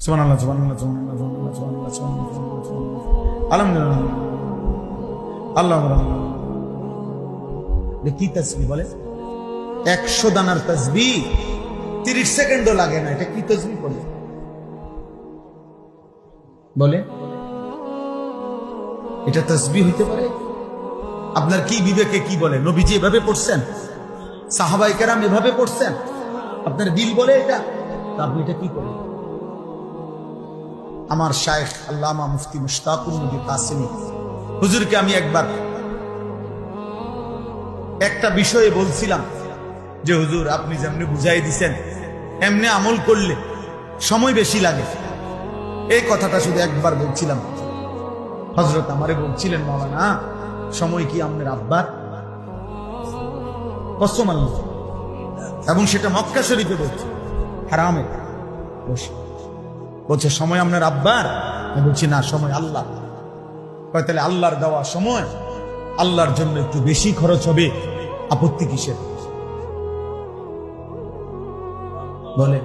সুবহানাল্লাহ, সুবহানাল্লাহ, সুবহানাল্লাহ, সুবহানাল্লাহ, সুবহানাল্লাহ, সুবহানাল্লাহ, সুবহানাল্লাহ। আলহামদুলিল্লাহ। আল্লাহ আকবার। কি তাসবিহ বলে? 100 দানার তাসবিহ 30 সেকেন্ডও লাগে না। এটা কি তাসবিহ বলে? বলে এটা তাসবিহ হইতে পারে? আপনার কি বিবেকে কি বলে? নবীজি এভাবে পড়ছেন? সাহাবায়ে কেরাম এভাবে পড়ছেন? আপনার দিল বলে এটা? তা আপনি এটা কি করেন? আমার শায়েখ আল্লামা মুফতি মুশতাকুর নবী কাসেমি হুজুরকে আমি একবার একটা বিষয়ে বলছিলাম যে হুজুর আপনি যেমনি বুঝাই দিছেন এমনি আমল করলে সময় বেশি লাগে। এই কথাটা শুধু একবার বলছিলাম। হযরত আমারে বলছিলেন, মাওলানা সময় কি আপনার আব্বার? কসম আল্লাহ, এবং সেটা মক্কা শরীফে বলছে, হারামে বলছে সময় আপনার আব্বার। আমি বলছি না, সময় আল্লাহ। তাহলে আল্লাহর দেওয়া সময় আল্লাহর জন্য একটু বেশি খরচ হবে, আপত্তি কিসের? বলে